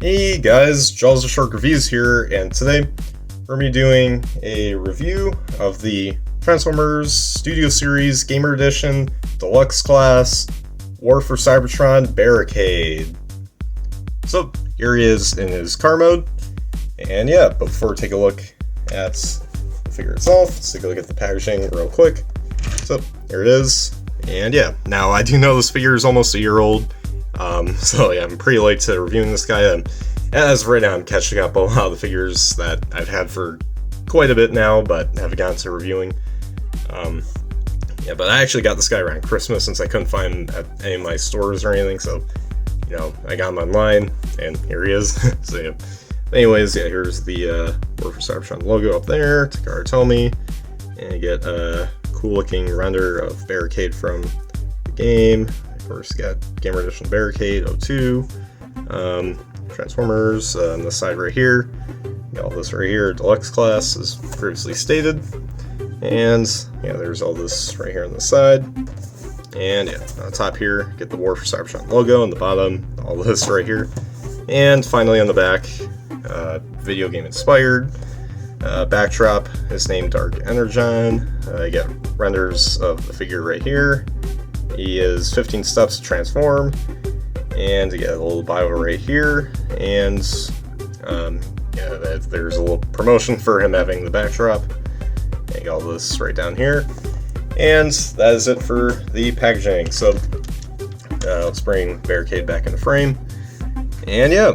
Hey guys, Jaws of Shark Reviews here, and today we're going to be doing a review of the Transformers Studio Series Gamer Edition Deluxe Class War for Cybertron Barricade. So, here he is in his car mode, and yeah, but before we take a look at the figure itself, let's take a look at the packaging real quick. So, here it is, and yeah, now I do know this figure is almost a year old. So yeah, I'm pretty late to reviewing this guy, and as of right now, I'm catching up on a lot of the figures that I've had for quite a bit now, but haven't gotten to reviewing. Yeah, but I actually got this guy around Christmas since I couldn't find him at any of my stores or anything, so, you know, I got him online, and here he is. So yeah, anyways, yeah, here's the War for Cybertron logo up there, Takara Tomy, and you get a cool looking render of Barricade from the game. Of course, you got Gamer Edition Barricade 02, Transformers on the side right here. You got all this right here, Deluxe Class, as previously stated. And yeah, there's all this right here on the side. And yeah, on the top here, get the War for Cybertron logo. On the bottom, all this right here. And finally on the back, video game inspired. Backdrop is named Dark Energon. You get renders of the figure right here. He is 15 steps to transform, and you get a little bio right here, and yeah, there's a little promotion for him having the backdrop. And you got all this right down here, and that is it for the packaging. So let's bring Barricade back into frame, and yeah,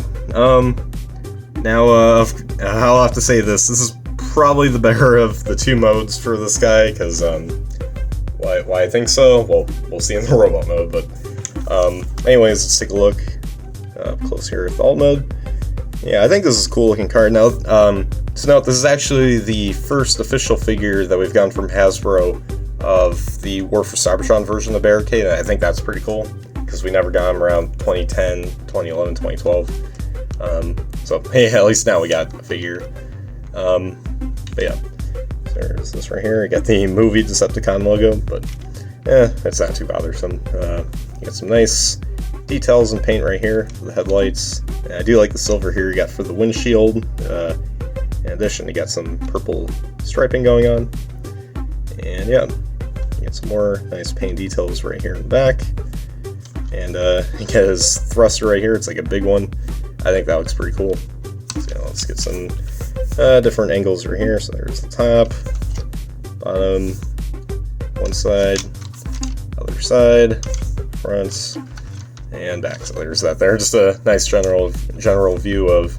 now I'll have to say this is probably the better of the two modes for this guy, because why I think so? Well, we'll see in the robot mode, but anyways, let's take a look up close here with alt mode. Yeah, I think this is a cool looking card. Now, to note, this is actually the first official figure that we've gotten from Hasbro of the War for Cybertron version of Barricade, and I think that's pretty cool, because we never got him around 2010, 2011, 2012. So, hey, at least now we got a figure. But yeah. There's this right here. I got the movie Decepticon logo, but it's not too bothersome. You got some nice details and paint right here for the headlights. And I do like the silver here you got for the windshield. In addition, you got some purple striping going on. And yeah, you get some more nice paint details right here in the back. And you get his thruster right here. It's like a big one. I think that looks pretty cool. So yeah, let's get some different angles right here. So there's the top, bottom, one side, other side, front, and back. So there's that there. Just a nice general view of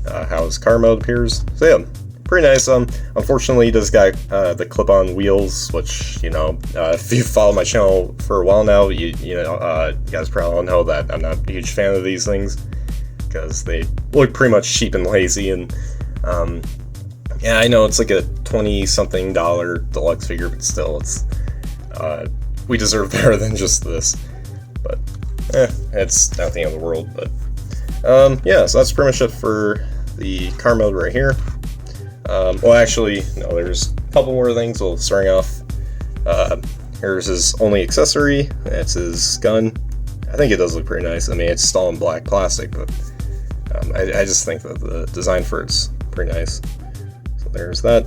how his car mode appears. So yeah, pretty nice. Unfortunately, he does got the clip-on wheels, which, you know, if you follow my channel for a while now, you guys probably all know that I'm not a huge fan of these things, because they look pretty much cheap and lazy. And yeah, I know it's like a $20-something deluxe figure, but still, it's we deserve better than just this. But it's not the end of the world. But yeah, so that's pretty much it for the car mode right here. Well, actually, no, there's a couple more things. We'll starting off. Here's his only accessory. That's his gun. I think it does look pretty nice. I mean, it's all in black plastic, but I just think that the design for it's pretty nice. So there's that.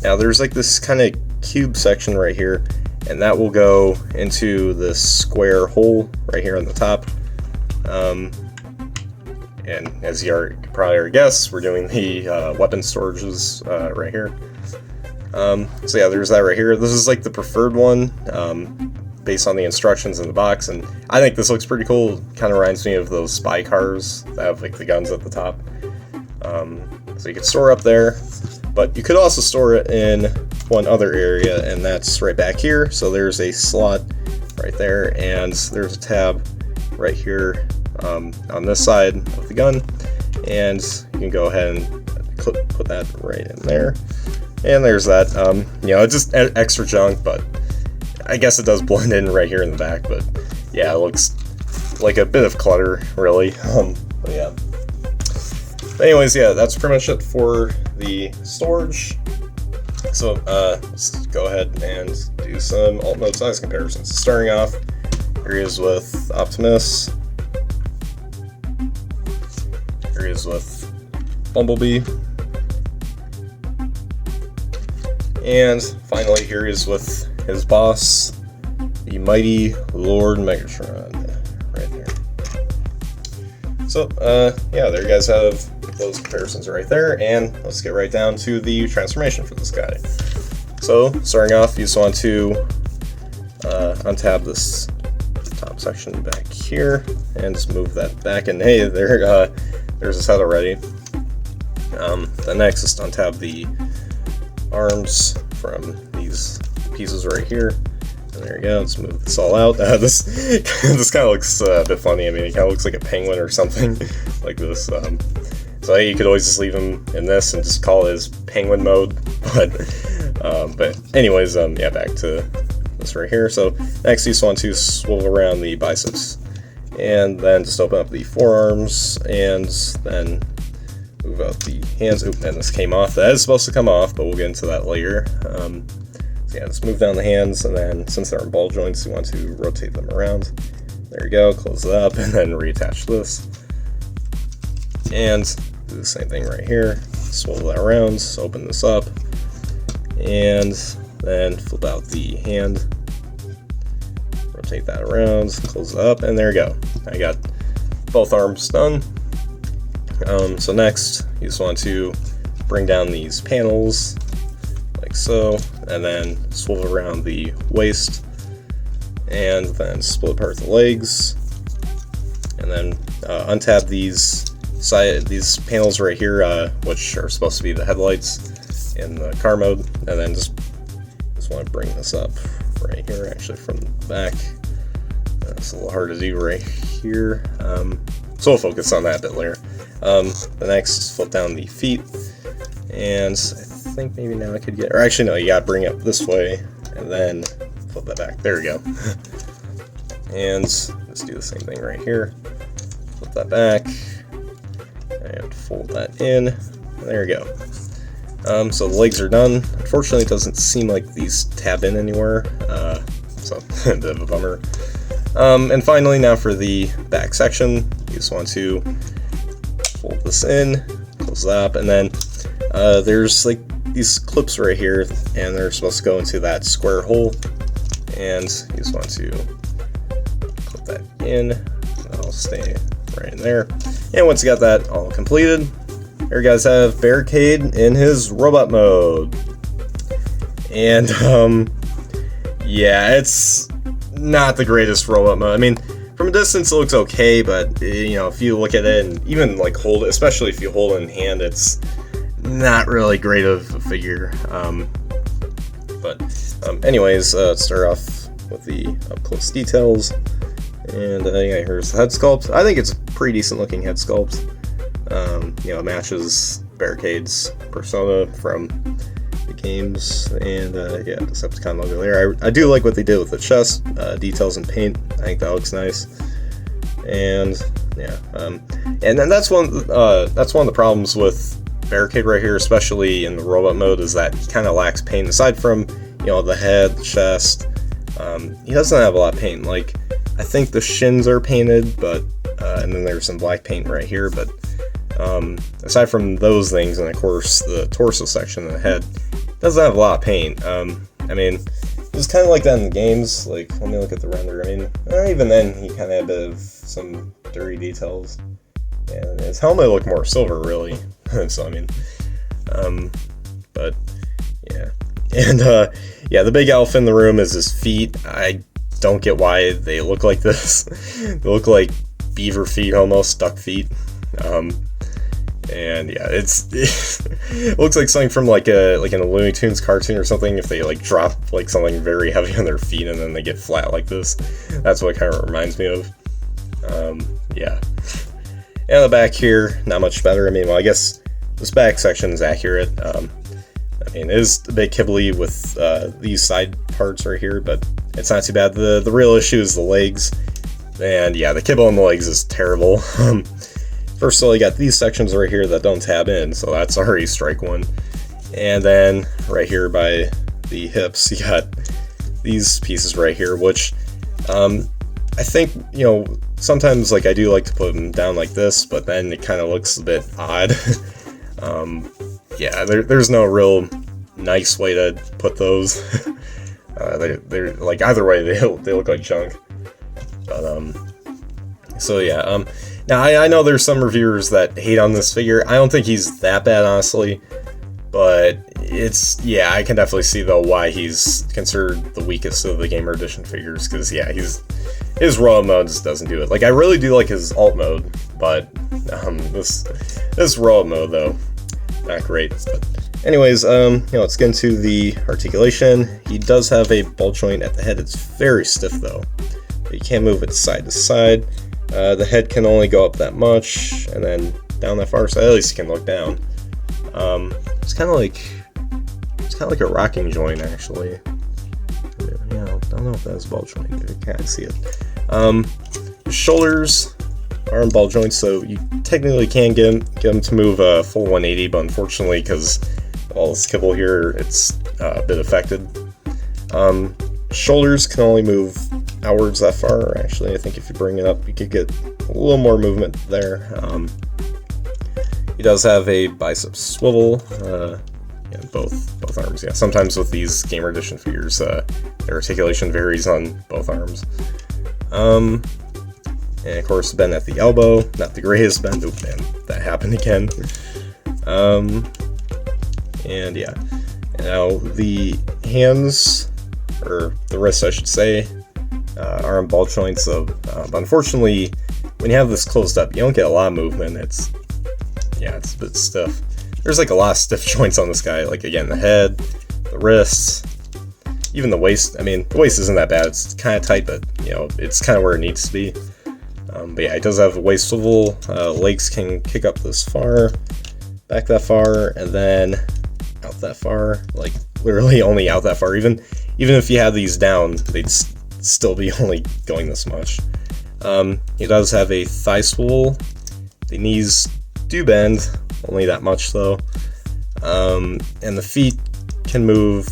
Now there's like this kind of cube section right here, and that will go into this square hole right here on the top. And as you could probably already guess, we're doing the weapon storages right here. So yeah, there's that right here. This is like the preferred one, based on the instructions in the box, and I think this looks pretty cool. Kind of reminds me of those spy cars that have like the guns at the top. So you could store up there, but you could also store it in one other area, and that's right back here. So there's a slot right there, and there's a tab right here on this side of the gun, and you can go ahead and put that right in there. And there's that. You know, just extra junk, but I guess it does blend in right here in the back. But yeah, it looks like a bit of clutter, really. But yeah. But anyways, yeah, that's pretty much it for the storage. So let's go ahead and do some alt mode size comparisons. Starting off, here he is with Optimus. is with Bumblebee. And finally, here he is with his boss, the mighty Lord Megatron, right there. So, yeah, there you guys have those comparisons right there, and let's get right down to the transformation for this guy. So, starting off, you just want to untab this top section back here, and just move that back, and hey, there's his head already. Then next, just untab the arms from these pieces right here. And there you go, let's move this all out. This kind of looks a bit funny. I mean, it kind of looks like a penguin or something like this. So you could always just leave him in this and just call it his penguin mode. But anyways, yeah, back to this right here. So next you just want to swivel around the biceps. And then just open up the forearms and then move out the hands. Oop, and this came off. That is supposed to come off, but we'll get into that later. So yeah, just move down the hands, and then since they're in ball joints, you want to rotate them around. There you go, close it up, and then reattach this. And do the same thing right here. Swivel that around, so open this up, and then flip out the hand. Rotate that around, close it up, and there you go. I got both arms done. So next, you just want to bring down these panels, like so, and then swivel around the waist, and then split apart the legs, and then untab these panels right here, which are supposed to be the headlights in the car mode, and then just want to bring this up right here, actually from the back. It's a little hard to do right here, so we'll focus on that a bit later. The next, flip down the feet, and I think maybe now I could get, or actually no, you gotta bring it up this way, and then flip that back. There we go. And let's do the same thing right here. Flip that back, and fold that in. There we go. So the legs are done. Unfortunately, it doesn't seem like these tab in anywhere, so a bit of a bummer. And finally, now for the back section, you just want to fold this in, close that up, and then there's like these clips right here, and they're supposed to go into that square hole, and you just want to put that in. That'll stay right in there. And once you got that all completed, here you guys have Barricade in his robot mode. And yeah, it's not the greatest robot mode. I mean, from a distance it looks okay, but you know, if you look at it and even like hold it, especially if you hold it in hand, it's not really great of a figure. Anyways, let's start off with the up close details. And yeah, here's the head sculpt. I think it's a pretty decent looking head sculpt. You know, it matches Barricade's persona from the games, and yeah, Decepticon logo there. I do like what they did with the chest details and paint. I think that looks nice. And yeah, and then that's one of the problems with Barricade right here, especially in the robot mode, is that he kind of lacks paint. Aside from, you know, the head, the chest, he doesn't have a lot of paint. Like, I think the shins are painted, but and then there's some black paint right here, but aside from those things, and of course the torso section and the head doesn't have a lot of paint. I mean, it was kind of like that in the games. Like, let me look at the render. I mean, even then he kind of had a bit of some dirty details, and his helmet looked more silver, really. So I mean, but yeah, and yeah, the big elephant in the room is his feet. I don't get why they look like this. They look like beaver feet, almost duck feet. And yeah, it looks like something from like in a Looney Tunes cartoon or something. If they like drop like something very heavy on their feet and then they get flat like this, that's what it kind of reminds me of. Yeah. And the back here, not much better. I mean, well, I guess this back section is accurate. I mean, it is a bit kibbly with these side parts right here, but it's not too bad. The real issue is the legs, and yeah, the kibble on the legs is terrible. First of all, you got these sections right here that don't tab in, so that's already strike one. And then right here by the hips, you got these pieces right here, which I think, you know, sometimes like I do like to put them down like this, but then it kind of looks a bit odd. Yeah, there's no real nice way to put those. They're like, either way they look like junk. But so yeah, now I know there's some reviewers that hate on this figure. I don't think he's that bad, honestly, but yeah, I can definitely see though why he's considered the weakest of the Gamer Edition figures, because yeah, his raw mode just doesn't do it. Like, I really do like his alt mode, but this raw mode though, not great. But anyways, let's get into the articulation. He does have a ball joint at the head. It's very stiff though, but you can't move it side to side. The head can only go up that much, and then down that far, so at least you can look down. It's kind of like a rocking joint, actually. Yeah, I don't know if that's ball joint. I can't see it. His shoulders are in ball joints, so you technically can get him to move a full 180, but unfortunately, because all this kibble here, it's a bit affected. Shoulders can only move outwards that far, or actually, I think if you bring it up, you could get a little more movement there. He does have a bicep swivel, both arms. Yeah, sometimes with these Gamer Edition figures, their articulation varies on both arms. And of course, bend at the elbow, not the greatest bend. Oop, man, that happened again. And yeah, now the hands, or the wrists, I should say, are in ball joints. So, but unfortunately, when you have this closed up, you don't get a lot of movement. It's a bit stiff. There's like a lot of stiff joints on this guy. Like, again, the head, the wrists, even the waist. I mean, the waist isn't that bad. It's kind of tight, but you know, it's kind of where it needs to be. But yeah, it does have a waist swivel. Legs can kick up this far, back that far, and then out that far. Like, literally only out that far. Even if you had these down, they'd still be only going this much. He does have a thigh swivel. The knees do bend, only that much though. And the feet can move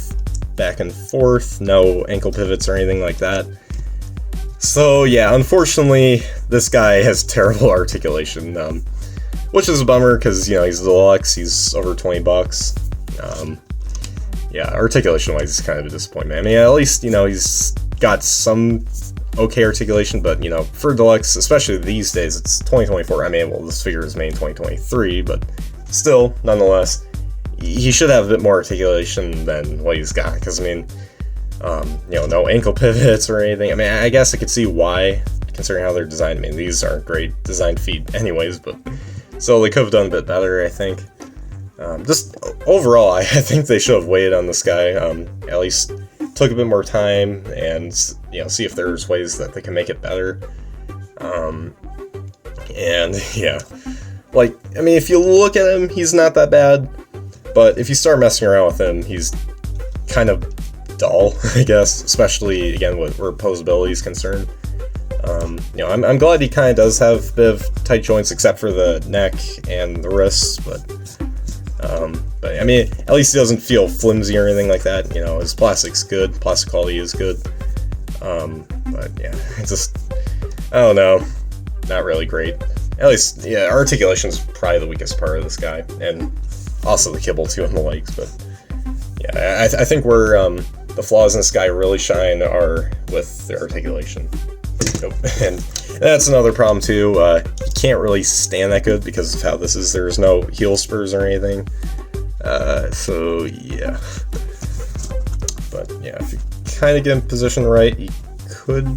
back and forth, no ankle pivots or anything like that. So yeah, unfortunately, this guy has terrible articulation, which is a bummer because, you know, he's deluxe, he's over $20. Yeah, articulation-wise, it's kind of a disappointment. I mean, at least, you know, he's got some okay articulation, but, you know, for deluxe, especially these days, it's 2024. I mean, well, this figure is made in 2023, but still, nonetheless, he should have a bit more articulation than what he's got, because, I mean, you know, no ankle pivots or anything. I mean, I guess I could see why, considering how they're designed. I mean, these aren't great designed feet anyways, but so they could have done a bit better, I think. Just overall, I think they should have waited on this guy, at least took a bit more time, and, you know, see if there's ways that they can make it better. And yeah, like, I mean, if you look at him, he's not that bad, but if you start messing around with him, he's kind of dull, I guess, especially, again, where posability is concerned. You know, I'm glad he kind of does have a bit of tight joints, except for the neck and the wrists, but I mean, at least he doesn't feel flimsy or anything like that. You know, his plastic's good, plastic quality is good. But yeah, it's just, I don't know, not really great. At least, yeah, articulation is probably the weakest part of this guy, and also the kibble too on the legs. But yeah, I think where the flaws in this guy really shine are with the articulation. And that's another problem too. He can't really stand that good because of how this is. There's no heel spurs or anything. So yeah. But yeah, if you kind of get him positioned right, he could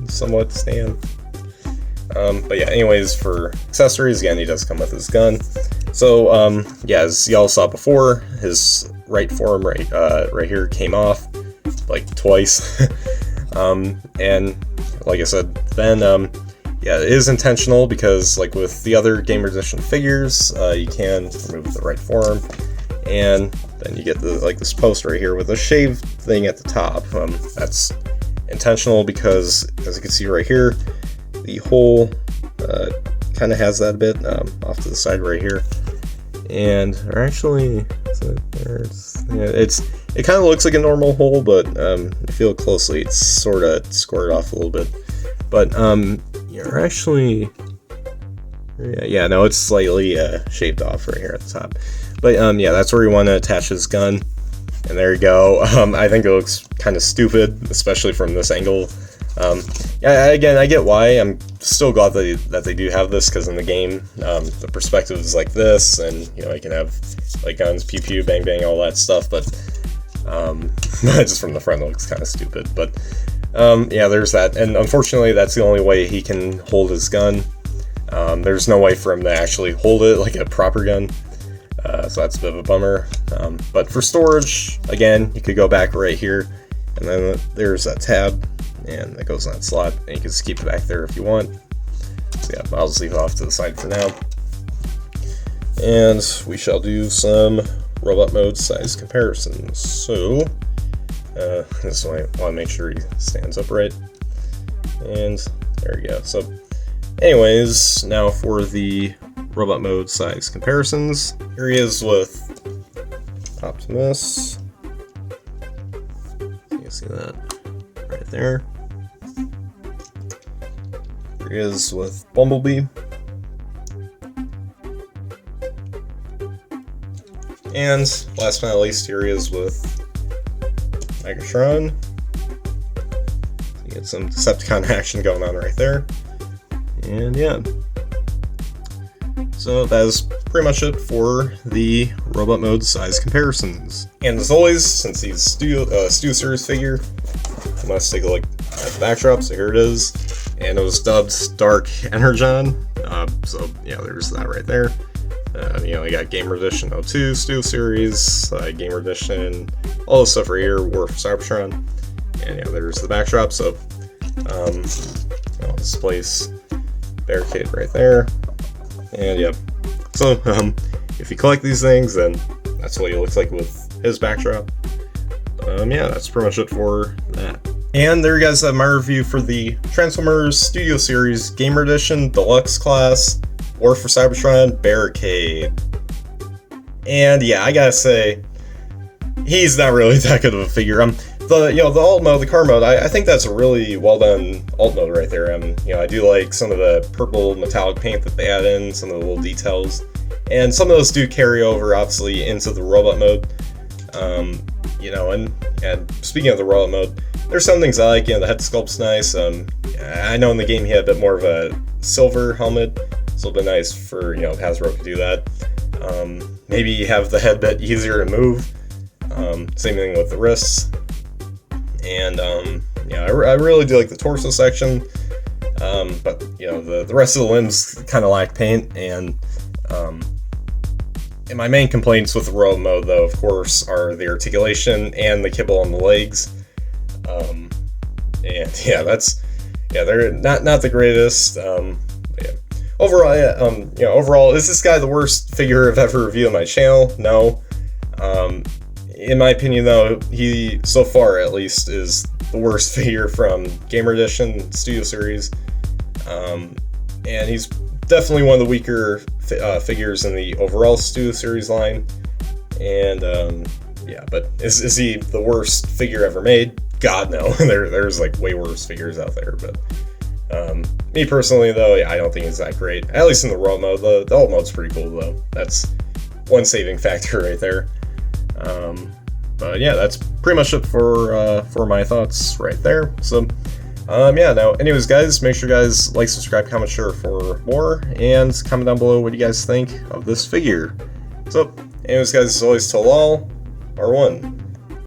somewhat stand. But yeah, anyways, for accessories, again, he does come with his gun. So yeah, as y'all saw before, his right forearm right here came off like twice. And like I said, then yeah, it is intentional because, like with the other Gamer Edition figures, you can remove the right forearm, and then you get this post right here with a shaved thing at the top. That's intentional because, as you can see right here, the hole kind of has that a bit off to the side right here, and actually, it kind of looks like a normal hole, but if you look closely, it's sort of squared off a little bit. But you're actually, yeah, no, it's slightly shaved off right here at the top. But yeah, that's where you want to attach his gun. And there you go. I think it looks kind of stupid, especially from this angle. Yeah, again, I get why. I'm still glad that they do have this, because in the game, the perspective is like this, and you know, you can have like guns, pew pew, bang bang, all that stuff. But just from the front, it looks kind of stupid. But yeah, there's that. And unfortunately, that's the only way he can hold his gun. There's no way for him to actually hold it like a proper gun. So that's a bit of a bummer. But for storage, again, you could go back right here, and then there's that tab, and that goes in that slot, and you can just keep it back there if you want. So yeah, I'll just leave it off to the side for now. And we shall do some robot mode size comparisons. So, this one I want to make sure he stands upright. And there we go. So, anyways, now for the robot mode size comparisons. Here he is with Optimus. You can see that right there. Here he is with Bumblebee. And last but not least, here he is with Megatron. So you get some Decepticon action going on right there. And yeah. So that is pretty much it for the robot mode size comparisons. And as always, since he's Studio Series figure, let's take a look at the backdrop. So here it is, and it was dubbed Dark Energon. So yeah, there's that right there. You know, you got Gamer Edition 02, Studio Series, Gamer Edition, all this stuff right here, War for Cybertron. And yeah, there's the backdrop. So I'll just place Barricade right there. And yeah, so if you collect these things, then that's what he looks like with his backdrop. Yeah, that's pretty much it for that. And there you guys have my review for the Transformers Studio Series Gamer Edition Deluxe Class War for Cybertron Barricade. And yeah, I gotta say, he's not really that good of a figure. The alt mode, the car mode, I think that's a really well done alt mode right there. I do like some of the purple metallic paint that they add in, some of the little details, and some of those do carry over obviously into the robot mode. And speaking of the robot mode, there's some things I like. The head sculpt's nice. I know in the game he had a bit more of a silver helmet. It's a little bit nice for Hasbro could do that. Maybe have the head a bit easier to move. Same thing with the wrists. And I really do like the torso section, but the rest of the limbs kind of lack paint. And my main complaints with the robot mode, though, of course, are the articulation and the kibble on the legs. And yeah, they're not the greatest. Overall, is this guy the worst figure I've ever reviewed on my channel? No. In my opinion, though, he, so far at least, is the worst figure from Gamer Edition Studio Series. And he's definitely one of the weaker figures in the overall Studio Series line. And, yeah, but is he the worst figure ever made? God, no. There's, like, way worse figures out there, but... me personally, though, yeah, I don't think he's that great. At least in the raw mode. The alt mode's pretty cool, though. That's one saving factor right there. But yeah, that's pretty much it for my thoughts right there. So, yeah, now, anyways, guys, make sure you guys like, subscribe, comment, share for more, and comment down below what you guys think of this figure. So, anyways, guys, as always, till all, R1.